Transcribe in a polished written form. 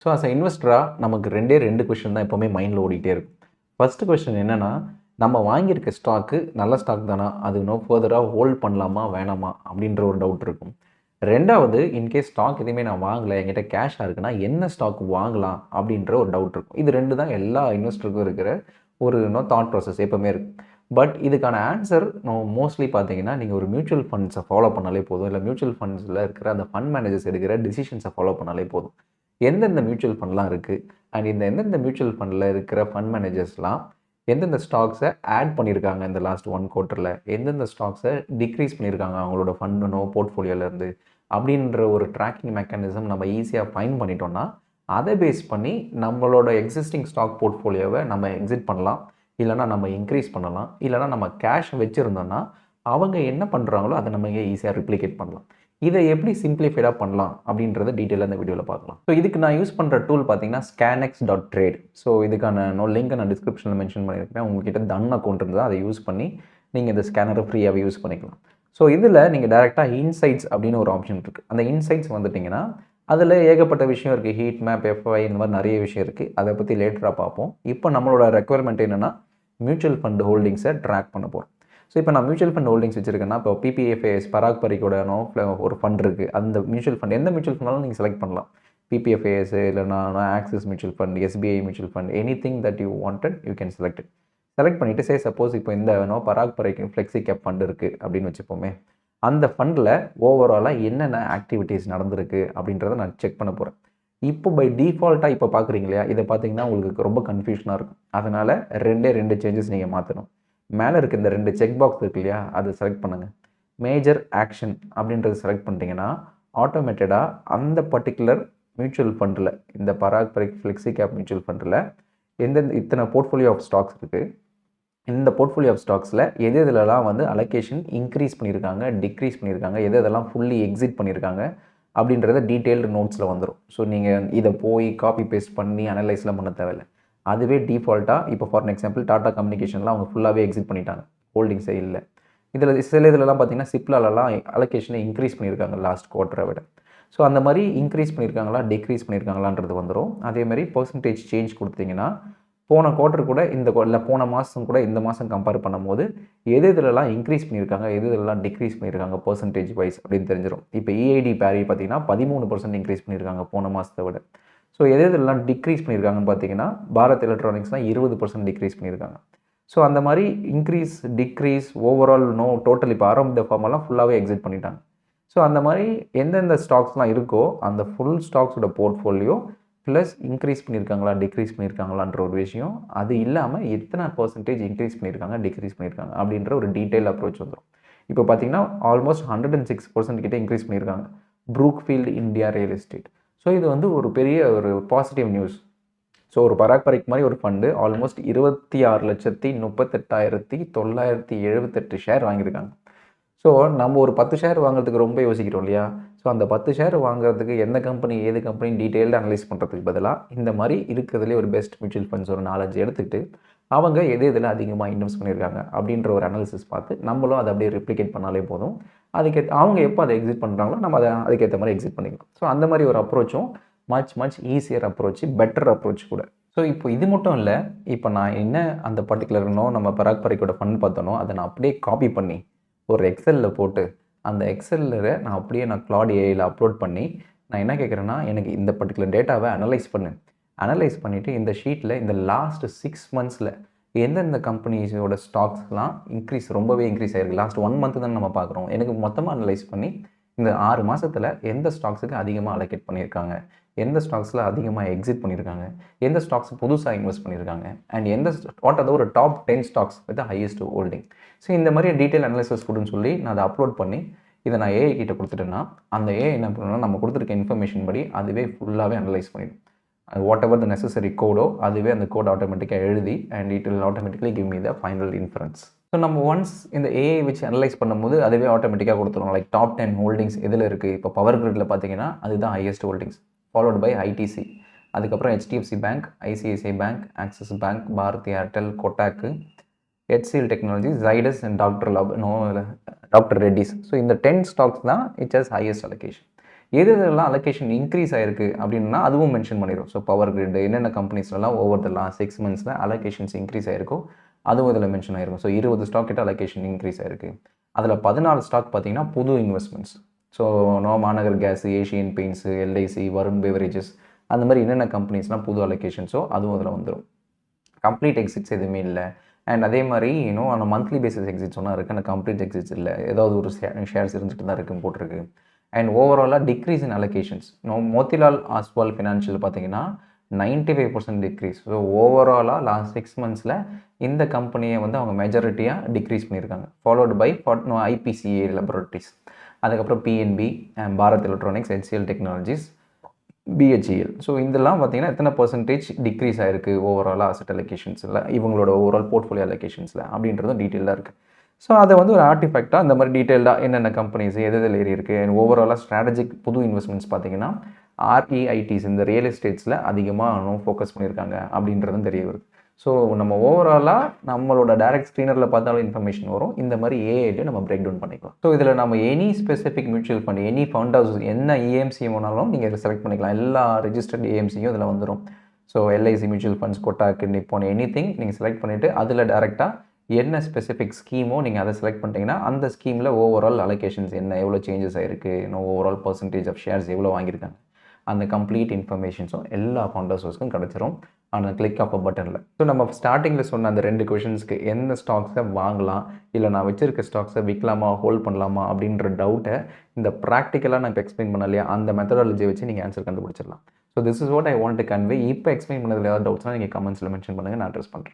So as a இன்வெஸ்டராக நமக்கு ரெண்டு question தான் எப்போவுமே மைண்டில் ஓடிட்டே இருக்கும். ஃபஸ்ட்டு கொஷின் என்னென்னா, நம்ம வாங்கியிருக்க ஸ்டாக்கு நல்ல ஸ்டாக் தானா, அது இன்னும் ஃபர்தராக ஹோல்ட் பண்ணலாமா வேணாமா அப்படின்ற ஒரு டவுட் இருக்கும். ரெண்டாவது, இன்கேஸ் ஸ்டாக் எதுவுமே நான் வாங்கலை, என்கிட்ட கேஷாக இருக்குன்னா என்ன ஸ்டாக் வாங்கலாம் அப்படின்ற ஒரு டவுட் இருக்கும். இது ரெண்டு தான் எல்லா இன்வெஸ்டருக்கும் இருக்கிற ஒரு தாட் ப்ராசஸ் எப்போவுமே இருக்குது. பட் இதுக்கான ஆன்சர் மோஸ்ட்லி பார்த்தீங்கன்னா, நீங்கள் ஒரு மியூச்சுவல் ஃபண்ட்ஸை ஃபாலோ பண்ணாலே போதும், இல்லை மியூச்சுவல் ஃபண்ட்ஸில் இருக்கிற அந்த ஃபண்ட் மேனேஜர்ஸ் எடுக்கிற டிசிஷன்ஸை ஃபாலோ பண்ணாலே போதும். எந்தெந்த மியூச்சுவல் ஃபண்ட்லாம் இருக்குது அண்ட் எந்தெந்த மியூச்சுவல் ஃபண்டில் இருக்கிற ஃபண்ட் மேனேஜர்ஸ்லாம் எந்தெந்த ஸ்டாக்ஸை ஆட் பண்ணியிருக்காங்க இந்த லாஸ்ட் 1 குவார்ட்டரில், எந்தெந்த ஸ்டாக்ஸை டிக்ரீஸ் பண்ணியிருக்காங்க அவங்களோட ஃபண்டுனோ போர்ட்ஃபோலியோலேருந்து அப்படின்ற ஒரு ட்ராக்கிங் மெக்கானிசம் நம்ம ஈஸியாக ஃபைண்ட் பண்ணிட்டோம்னா, அதை பேஸ் பண்ணி நம்மளோட எக்ஸிஸ்டிங் ஸ்டாக் போர்ட்ஃபோலியோவை நம்ம எக்ஸிட் பண்ணலாம், இல்லைனா நம்ம இன்க்ரீஸ் பண்ணலாம், இல்லைனா நம்ம கேஷ் வச்சுருந்தோன்னா அவங்க என்ன பண்ணுறாங்களோ அதை நம்ம ஈஸியாக ரிப்ளிகேட் பண்ணலாம். இதை எப்படி சிம்பிளிஃபைடாக பண்ணலாம் அப்படின்றத டீட்டெயிலாக இந்த வீடியோவில் பார்க்கலாம். ஸோ இதுக்கு நான் யூஸ் பண்ணுற டூல் பார்த்தீங்கன்னா scanx.trade. ஸோ இதுக்கான லிங்கை நான் டிஸ்கிரிப்ஷனில் மென்ஷன் பண்ணியிருக்கேன். உங்ககிட்ட தன் அக்கௌண்ட் இருந்தால் அதை யூஸ் பண்ணி நீங்கள் இந்த ஸ்கேனரை ஃப்ரீயாகவே யூஸ் பண்ணிக்கலாம். ஸோ இதில் நீங்கள் டேரெக்டாக இன்சைட்ஸ் அப்படின்னு ஒரு ஆப்ஷன் இருக்குது. அந்த இன்சைட்ஸ் வந்துட்டிங்கன்னா அதில் ஏகப்பட்ட விஷயம் இருக்குது. ஹீட் மேப், எஃப்ஐ, இந்த மாதிரி நிறைய விஷயம் இருக்குது. அதை பற்றி லேட்டராக பார்ப்போம். இப்போ நம்மளோட ரெக்குவயர்மெண்ட் என்னென்னா மியூச்சுவல் ஃபண்ட் ஹோல்டிங்ஸை ட்ராக் பண்ண போகிறோம். ஸோ இப்போ நான் மியூச்சுவல் ஃபண்ட் ஹோல்டிங்ஸ் வச்சிருக்கேன்னா, இப்போ பிபிஎஃப்ஏஎஸ் பராக் பரிக்கோடனோ ஒரு ஃபண்ட் இருக்குது. அந்த மியூச்சுவல் ஃபண்ட் எந்த மியூச்சுவல் ஃபண்டாலும் நீங்கள் செலக்ட் பண்ணலாம். பிபிஎஃப்ஏஎஸ் இல்லைனா axis mutual fund, SBI mutual fund, anything that you wanted you can select it. Select பண்ணிவிட்டு சப்போஸ் இப்போ இந்த பராக் பரிக்கு ஃப்ளெக்ஸி கேப் ஃபண்ட் இருக்குது அப்படின்னு வச்சுப்போமே, அந்த ஃபண்டில் ஓவராலாக என்னென்ன ஆக்டிவிட்டீஸ் நடந்திருக்கு அப்படின்றத நான் செக் பண்ண போகிறேன். இப்போ பை டிஃபால்ட்டாக இப்போ பார்க்குறீங்க இல்லையா, இதை பார்த்தீங்கன்னா உங்களுக்கு ரொம்ப கன்ஃபியூஷனாக இருக்கும். அதனால் ரெண்டு சேஞ்சஸ் நீங்கள் மாற்றணும். மேலே இருக்க இந்த 2 செக் பாக்ஸ் இருக்கு இல்லையா, அதை செலக்ட் பண்ணுங்கள். மேஜர் ஆக்ஷன் அப்படின்றத செலக்ட் பண்ணிட்டீங்கன்னா ஆட்டோமேட்டடாக அந்த பர்டிகுலர் மியூச்சுவல் ஃபண்டில், இந்த பராக் பரிக் ஃப்ளெக்ஸி கேப் மியூச்சுவல் ஃபண்டில் எந்தெந்த இத்தனை போர்ட்ஃபோலியோ ஆஃப் ஸ்டாக்ஸ் இருக்குது. இந்த போர்ட்ஃபோலியோ ஆஃப் ஸ்டாக்ஸில் எதெல்லாம் அலோகேஷன் இன்க்ரீஸ் பண்ணியிருக்காங்க, டிக்ரீஸ் பண்ணியிருக்காங்க, எதெல்லாம் ஃபுல்லி எக்ஸிட் பண்ணியிருக்காங்க அப்படின்றத டீட்டெயில்டு நோட்ஸில் வந்துடும். ஸோ நீங்கள் இதை போய் காப்பி பேஸ்ட் பண்ணி அனலைஸ்லாம் பண்ண தேவையில்லை. அதுவே டிஃபால்ட்டாக இப்போ ஃபார் எக்ஸாம்பிள் டாடா கம்யூனிகேஷன்லாம் அவங்க ஃபுல்லாகவே எக்ஸிட் பண்ணிட்டாங்க, ஹோல்டிங்ஸே இல்லை. இதில் சில இதெல்லாம் பார்த்தீங்கன்னா சிப்லாலலாம் அலோகேஷனை இன்க்ரீஸ் பண்ணியிருக்காங்க லாஸ்ட் குவார்ட்டரை விட. ஸோ அந்த மாதிரி இன்க்ரீஸ் பண்ணியிருக்காங்களா டிக்ரீஸ் பண்ணியிருக்காங்களான்றது வந்துடும். அதேமாதிரி பர்சன்டேஜ் சேஞ்ச் கொடுத்தீங்கன்னா போன குவார்ட்டர் கூட இல்லை போன மாதம் கூட இந்த மாதம் கம்பேர் பண்ணும்போது எதுலலாம் இன்க்ரீஸ் பண்ணியிருக்காங்க, எதுலலாம் டிக்ரீஸ் பண்ணியிருக்காங்க பர்சன்டேஜ் வைஸ் அப்படின்னு தெரிஞ்சிடும். இப்போ இஐடி பேரி பார்த்தீங்கன்னா 13% இன்க்ரீஸ் பண்ணியிருக்காங்க போன மாதத்தை விட. ஸோ எதெல்லாம் டிக்ரீஸ் பண்ணியிருக்காங்கன்னு பார்த்தீங்கன்னா பாரத் எலக்ட்ரானிக்ஸ்லாம் 20% டிக்ரீஸ் பண்ணியிருக்காங்க. ஸோ அந்த மாதிரி இன்க்ரீஸ் டிக்ரீஸ் ஓவரால் டோட்டல் இப்போ ஆரம்ப ஃபார்மெல்லாம் ஃபுல்லாகவே எக்ஸிட் பண்ணிட்டாங்க. ஸோ அந்த மாதிரி எந்தெந்த ஸ்டாக்ஸ்லாம் இருக்கோ அந்த ஃபுல் ஸ்டாக்ஸோட போர்ட்ஃபோலியோ ப்ளஸ் இன்க்ரீஸ் பண்ணியிருக்காங்களா டிக்ரீஸ் பண்ணியிருக்காங்களான்ற ஒரு விஷயம், அது இல்லாமல் எத்தனை பர்சன்டேஜ் இன்க்ரீஸ் பண்ணியிருக்காங்க டிக்ரீஸ் பண்ணியிருக்காங்க அப்படின்ற ஒரு டீட்டெயில் அப்ரோச் வந்துடும். இப்போ பார்த்தீங்கன்னா ஆல்மோஸ்ட் 106% கிட்டே இன்க்ரீஸ் பண்ணியிருக்காங்க Brookfield India real estate. So இது ஒரு பெரிய ஒரு பாசிட்டிவ் நியூஸ். ஸோ ஒரு பராக் பரிக் மாதிரி ஒரு ஃபண்டு ஆல்மோஸ்ட் 26,38,978 ஷேர் வாங்கியிருக்காங்க. ஸோ நம்ம ஒரு 10 ஷேர் வாங்குறதுக்கு ரொம்ப யோசிக்கிறோம் இல்லையா. ஸோ அந்த 10 ஷேர் வாங்குறதுக்கு எந்த கம்பெனி ஏது கம்பெனி டீட்டெயில்டு அனலைஸ் பண்ணுறதுக்கு பதிலாக இந்த மாதிரி இருக்கிறதுலே ஒரு பெஸ்ட் மியூச்சுவல் ஃபண்ட்ஸ் ஒரு 4-5 எடுத்துக்கிட்டு அவங்க இதில் அதிகமாக இன்வெஸ்ட் பண்ணியிருக்காங்க அப்படின்ற ஒரு அனாலிசிஸ் பார்த்து நம்மளும் அதை அப்படியே ரிப்ளிகேட் பண்ணாலே போதும். அவங்க எப்போ அதை எக்ஸிட் பண்ணுறாங்களோ நம்ம அதை அதுக்கேற்ற மாதிரி எக்ஸிட் பண்ணிக்கலாம். ஸோ அந்த மாதிரி ஒரு அப்ரோச்சும் much easier approach, better approach கூட. ஸோ இப்போ இது மட்டும் இல்லை, இப்போ நான் என்ன அந்த பர்டிகுலர்னோ நம்ம பராக் பரிக்கோட ஃபண்ட் பார்த்தனோ அதை நான் அப்படியே காப்பி பண்ணி ஒரு எக்ஸலில் போட்டு அந்த எக்ஸலில் நான் கிளாட் ஏஐயில் அப்லோட் பண்ணி நான் என்ன கேட்குறேன்னா, எனக்கு இந்த பர்டிகுலர் டேட்டாவை அனலைஸ் பண்ணிவிட்டு இந்த ஷீட்டில் இந்த லாஸ்ட் 6 மந்த்ஸில் எந்தெந்த கம்பெனிஸோட ஸ்டாக்ஸ்லாம் ரொம்பவே இன்க்ரீஸ் ஆகிருக்கு, லாஸ்ட் 1 மந்த்து தான் நம்ம பார்க்குறோம், எனக்கு மொத்தமாக அனலைஸ் பண்ணி இந்த 6 மாதத்தில் எந்த ஸ்டாக்ஸுக்கு அதிகமாக அலோகேட் பண்ணியிருக்காங்க, எந்த ஸ்டாக்ஸில் அதிகமாக எக்ஸிட் பண்ணியிருக்காங்க, எந்த ஸ்டாக்ஸ் புதுசாக இன்வெஸ்ட் பண்ணியிருக்காங்க, அண்ட் ஒரு top 10 stocks with highest holding. So இந்த மாதிரி டீட்டெயில் அனலைசிஸ் கொடுன்னு சொல்லி நான் அதை அப்லோட் பண்ணி இதை நான் ஏஐ கிட்ட கொடுத்துட்டேன்னா அந்த ஏஐ என்ன பண்ணணும்னா நம்ம கொடுத்துருக்க இன்ஃபர்மேஷன் படி அதுவே ஃபுல்லாகவே அனலைஸ் பண்ணிடும். வாட் எவர் த நெசசரி கோடோ அதுவே அந்த கோட் ஆட்டோமேட்டிக்காக எழுதி and it will automatically give me the final inference. So நம்ம ஒன்ஸ் இந்த ஏஐ வச்சு அனலைஸ் பண்ணும்போது அதுவே ஆட்டோமேட்டிக்காக கொடுத்துரும். லைக் டாப் 10 ஹோல்டிங்ஸ் எதில் இருக்குது. இப்போ பவர் கிரிட்டில் பார்த்தீங்கன்னா அதுதான் highest holdings, followed by ITC, அதுக்கப்புறம் HDFC bank, ICICI bank, Axis bank, Bharti Airtel, Kotak, HCL technology, Zydus and doctor Reddy's. So இந்த 10 ஸ்டாக்ஸ் தான் இட் ஹஸ் ஹையஸ்ட் அலோகேஷன். எதெல்லாம் அலோகேஷன் இன்க்ரீஸ் ஆயிருக்கு அப்படின்னா அதுவும் மென்ஷன் பண்ணிடும். ஸோ பவர் கிரிட் என்னென்ன கம்பெனிஸ்லாம் ஓவர் த லாஸ்ட் 6 மந்த்ஸில் அலோகேஷன்ஸ் இன்க்ரீஸ் ஆயிருக்கோ அதுவும் இதில் மென்ஷன் ஆயிருக்கும். ஸோ 20 ஸ்டாக் கிட்ட அலோகேஷன் இன்க்ரீஸ் ஆயிருக்கு. அதில் 14 ஸ்டாக் பார்த்தீங்கன்னா புது இன்வெஸ்ட்மெண்ட்ஸ். ஸோ மாநகர் கேஸ், ஏஷியன் பெயிண்ட்ஸு, எல்ஐசி, வருண் பெவரேஜஸ், அந்த மாதிரி என்னென்ன கம்பெனிஸ்லாம் புது அலோகேஷன்ஸோ அதுவும் அதில் வந்துடும். கம்ப்ளீட் எக்ஸிட்ஸ் எதுவுமே இல்லை. அண்ட் அதே மாதிரி இன்னும் அந்த மந்த்லி பேசிஸ் எக்ஸிட்ஸ் ஒன்றா இருக்குது, அந்த கம்ப்ளீட் எக்ஸிட்ஸ் இல்லை, ஏதாவது ஒரு ஷேர்ஸ் இருந்துட்டு தான் இருக்குன்னு போட்டிருக்கு. அண்ட் ஓவராலாக decrease in allocations. Motilal Oswal financial பார்த்தீங்கன்னா 95% டிக்ரீஸ். ஸோ ஓவராலாக லாஸ்ட் 6 மந்த்ஸில் இந்த கம்பெனியை வந்து அவங்க மெஜாரிட்டியாக டிக்ரீஸ் பண்ணியிருக்காங்க. ஃபாலோடு பை ஐபிசிஏ லெபரட்டரிஸ், அதுக்கப்புறம் PNB, Bharat electronics, HCL technologies, BHEL. So இதெல்லாம் பார்த்தீங்கன்னா எத்தனை பர்சன்டேஜ் டிக்ரீஸ் ஆயிருக்கு ஓவராலாக அசட் அலோகேஷன்ஸில், இவங்களோட ஓவரால் போர்ட்ஃபோலியோ அலோகேஷன்ஸில் அப்படின்றதும் டீட்டெயிலாக இருக்குது. ஸோ அதை வந்து ஒரு ஆர்டிஃபேக்டாக இந்த மாதிரி டீட்டெயில்டாக என்னென்ன கம்பெனிஸ் எதில் ஏறி இருக்குது அண்ட் ஓவராலாக ஸ்ட்ராட்டஜிக் புது இன்வெஸ்ட்மெண்ட்ஸ் பார்த்தீங்கன்னா REITs இந்த ரியல் எஸ்டேட்ஸில் அதிகமாக ஃபோக்கஸ் பண்ணியிருக்காங்க அப்படின்றதும் தெரிய வருது. ஸோ நம்ம ஓவராலாக நம்மளோட டைரக்ட் ஸ்க்ரீனரில் பார்த்தாலும் இன்ஃபர்மேஷன் வரும். இந்த மாதிரி ஏஐலையும் நம்ம பிரேக் டவுன் பண்ணிக்கலாம். ஸோ இதில் நம்ம any specific mutual fund, any fund house, என்ன EMC வேணாலும் நீங்கள் செலக்ட் பண்ணிக்கலாம். எல்லா ரெஜிஸ்டர்ட் EMCயும் இதில் வந்துடும். So LIC mutual funds, Kotak, Nippon, any நீங்கள் செலக்ட் பண்ணிவிட்டு அதில் டேரெக்டாக என்ன ஸ்பெசிஃபிக் ஸ்கீமோ நீங்கள் அதை செலக்ட் பண்ணிட்டீங்கன்னா அந்த ஸ்கீமில் ஓவரால் அலோகேஷன்ஸ் என்ன, எவ்வளோ சேஞ்சஸ் ஆகிருக்கு, இன்னும் ஓவரால் பர்சன்டேஜ் ஆஃப் ஷேர்ஸ் எவ்வளோ வாங்கியிருக்காங்க, அந்த கம்ப்ளீட் இன்ஃபர்மேஷன்ஸும் எல்லா ஃபவுண்டர்ஸுக்கும் கிடச்சிரும் அந்த கிளிக் ஆஃப் பட்டனில். ஸோ நம்ம ஸ்டார்டிங்கில் சொன்ன அந்த 2 கொஷின்ஸ்க்கு எந்த ஸ்டாக்ஸை வாங்கலாம், இல்லை நான் வச்சுருக்க ஸ்டாக்ஸை விற்கலாமா, ஹோல்ட் பண்ணலாமா அப்படின்ற டவுட்டை இந்த ப்ராக்டிக்கலாக நான் இப்போ எக்ஸ்பிளைன் பண்ண இல்லையா, அந்த மெத்தடாலஜி வச்சு நீங்கள் ஆன்சர் கண்டுபிடிச்சிடலாம். So this is what I want to convey. இப்போ எக்ஸ்பிளைன் பண்ணதில் ஏதாவது டவுட்ஸ்னால் நீங்கள் கமெண்ட்ஸில் மென்ஷன் பண்ணுங்கள், நான் அட்ரஸ் பண்ணுறேன்.